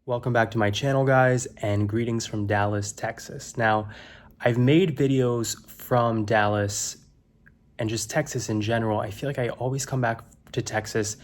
Welcome back to my channel, guys, and greetings from Dallas, Texas. Now, I've made videos from Dallas and just Texas in general. I feel like I always come back to Texas,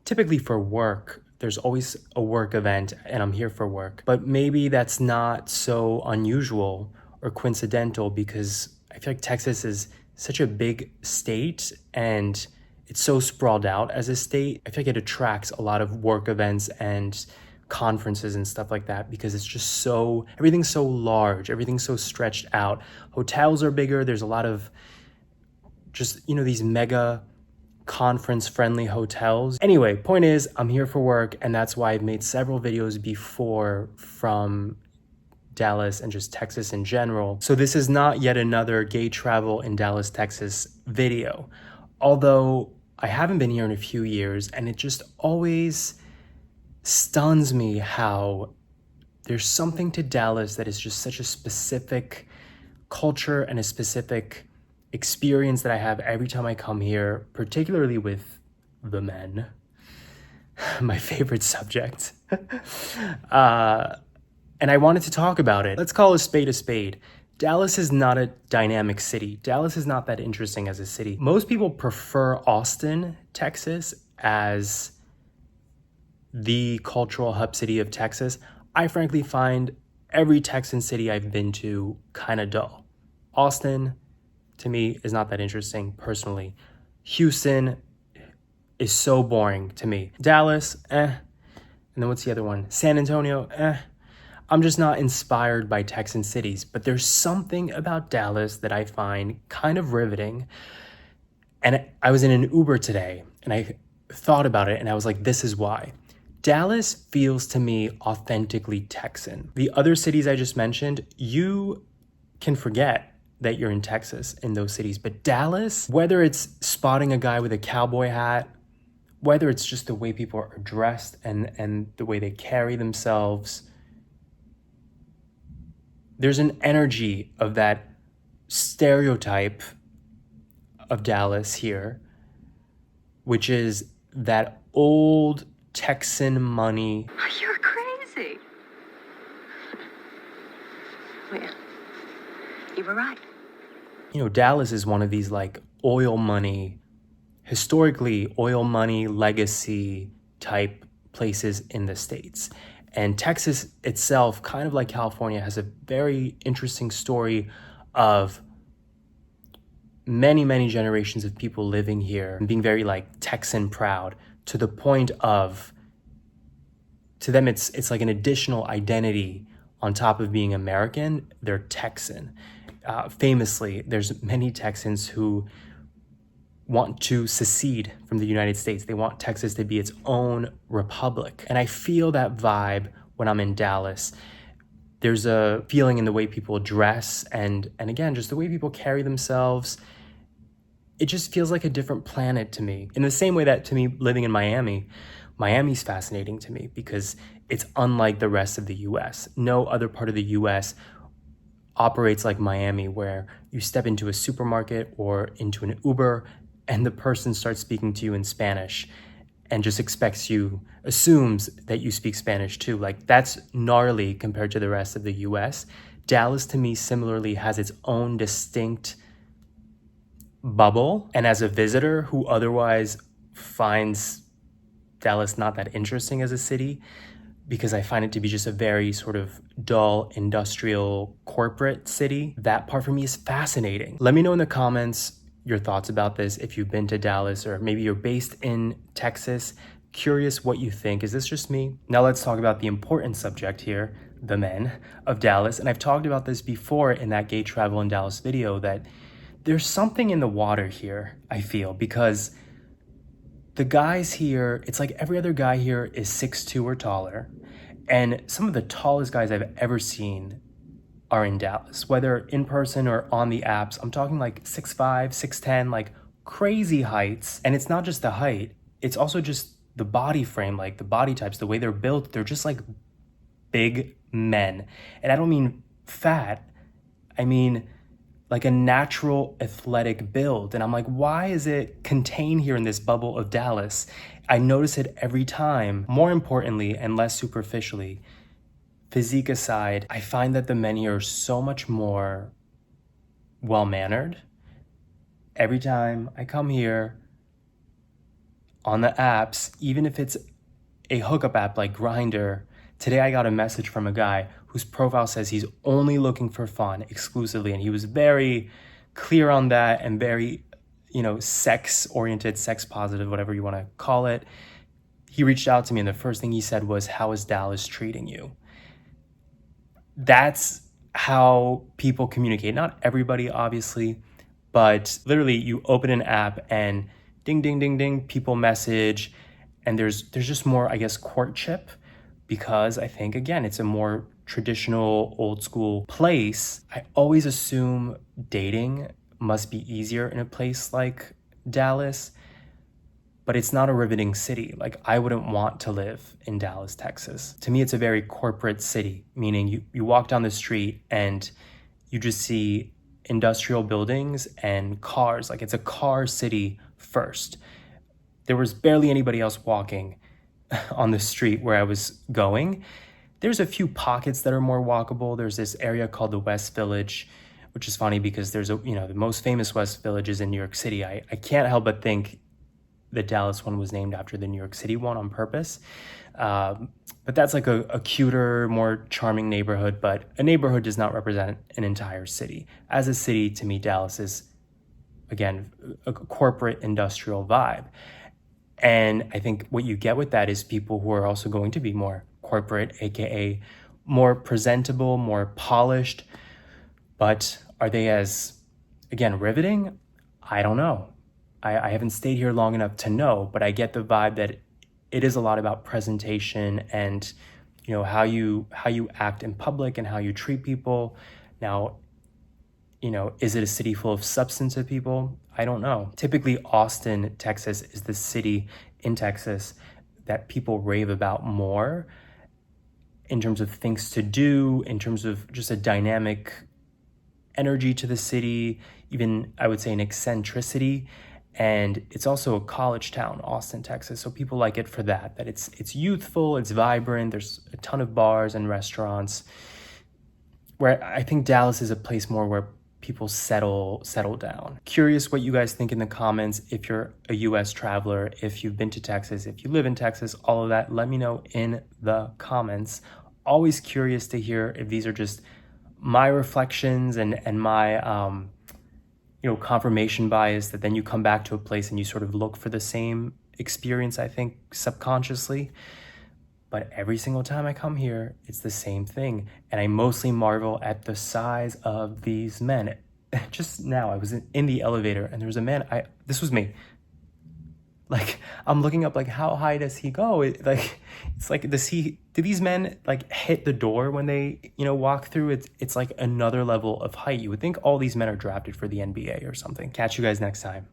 typically for work. There's always a work event and I'm here for work. But maybe that's not so unusual or coincidental because I feel like Texas is such a big state and it's so sprawled out as a state. I feel like it attracts a lot of work events and conferences and stuff like that because it's just so, everything's so large, everything's so stretched out. Hotels are bigger. There's a lot of just, these mega conference friendly hotels. Anyway, point is I'm here for work and that's why I've made several videos before from Dallas and just Texas in general. So this is not yet another gay travel in Dallas, Texas video. Although I haven't been here in a few years and it just always stuns me how there's something to Dallas that is just such a specific culture and a specific experience that I have every time I come here, particularly with the men, my favorite subject. And I wanted to talk about it. Let's call a spade a spade. Dallas is not a dynamic city. Dallas is not that interesting as a city. Most people prefer Austin, Texas as the cultural hub city of Texas. I frankly find every Texan city I've been to kind of dull. Austin, to me, is not that interesting personally. Houston is so boring to me. Dallas, And then what's the other one? San Antonio, I'm just not inspired by Texan cities, but there's something about Dallas that I find kind of riveting. And I was in an Uber today and I thought about it and I was like, this is why. Dallas feels to me authentically Texan. The other cities I just mentioned, you can forget that you're in Texas in those cities. But Dallas, whether it's spotting a guy with a cowboy hat, whether it's just the way people are dressed and the way they carry themselves, there's an energy of that stereotype of Dallas here, which is that old Texan money. You're crazy. Well, you were right. Dallas is one of these like oil money, historically oil money legacy type places in the States. And Texas itself, kind of like California, has a very interesting story of many, many generations of people living here and being very like Texan proud, to the point of, to them, it's like an additional identity on top of being American. They're Texan. Famously, there's many Texans who want to secede from the United States. They want Texas to be its own republic. And I feel that vibe when I'm in Dallas. There's a feeling in the way people dress and again, just the way people carry themselves. It just feels like a different planet to me. In the same way that to me, living in Miami's fascinating to me because it's unlike the rest of the US. No other part of the US operates like Miami, where you step into a supermarket or into an Uber and the person starts speaking to you in Spanish and just assumes that you speak Spanish too. Like, that's gnarly compared to the rest of the US. Dallas to me similarly has its own distinct bubble. And as a visitor who otherwise finds Dallas not that interesting as a city, because I find it to be just a very sort of dull, industrial, corporate city, that part for me is fascinating. Let me know in the comments your thoughts about this, if you've been to Dallas or maybe you're based in Texas. Curious what you think. Is this just me? Now let's talk about the important subject here, the men of Dallas. And I've talked about this before in that gay travel in Dallas video, that there's something in the water here, I feel, because the guys here, it's like every other guy here is 6'2" or taller. And some of the tallest guys I've ever seen are in Dallas, whether in person or on the apps. I'm talking like 6'5", 6'10", like crazy heights. And it's not just the height, it's also just the body frame, like the body types, the way they're built. They're just like big men. And I don't mean fat, I mean like a natural athletic build. And I'm like, why is it contained here in this bubble of Dallas? I notice it every time. More importantly, and less superficially, physique aside, I find that the men here are so much more well-mannered. Every time I come here on the apps, even if it's a hookup app like Grindr, today I got a message from a guy whose profile says he's only looking for fun exclusively, and he was very clear on that and very, sex-oriented, sex-positive, whatever you want to call it. He reached out to me, and the first thing he said was, "How is Dallas treating you?" That's how people communicate. Not everybody, obviously, but literally you open an app and ding, ding, ding, ding, people message, and there's just more, I guess, courtship, because I think, again, it's a more traditional, old school place. I always assume dating must be easier in a place like Dallas, but it's not a riveting city. Like, I wouldn't want to live in Dallas, Texas. To me, it's a very corporate city, meaning you walk down the street and you just see industrial buildings and cars. Like, it's a car city first. There was barely anybody else walking on the street where I was going. There's a few pockets that are more walkable. There's this area called the West Village, which is funny because there's the most famous West Village is in New York City. I can't help but think the Dallas one was named after the New York City one on purpose. But that's like a cuter, more charming neighborhood, but a neighborhood does not represent an entire city. As a city, to me, Dallas is, again, a corporate industrial vibe. And I think what you get with that is people who are also going to be more corporate, AKA more presentable, more polished. But are they as, again, riveting? I don't know. I haven't stayed here long enough to know, but I get the vibe that it is a lot about presentation and, how you act in public and how you treat people. Now, is it a city full of substantive people? I don't know. Typically, Austin, Texas is the city in Texas that people rave about more in terms of things to do, in terms of just a dynamic energy to the city, even I would say an eccentricity. And it's also a college town, Austin, Texas. So people like it for that it's youthful, it's vibrant. There's a ton of bars and restaurants, where I think Dallas is a place more where people settle down. Curious what you guys think in the comments. If you're a US traveler, if you've been to Texas, if you live in Texas, all of that, let me know in the comments. Always curious to hear if these are just my reflections and my confirmation bias, that then you come back to a place and you sort of look for the same experience, I think, subconsciously. But every single time I come here, it's the same thing. And I mostly marvel at the size of these men. Just now, I was in the elevator and there was a man, this was me. Like, I'm looking up, like, how high does he go? It's like, do these men, like, hit the door when they, walk through? It's like another level of height. You would think all these men are drafted for the NBA or something. Catch you guys next time.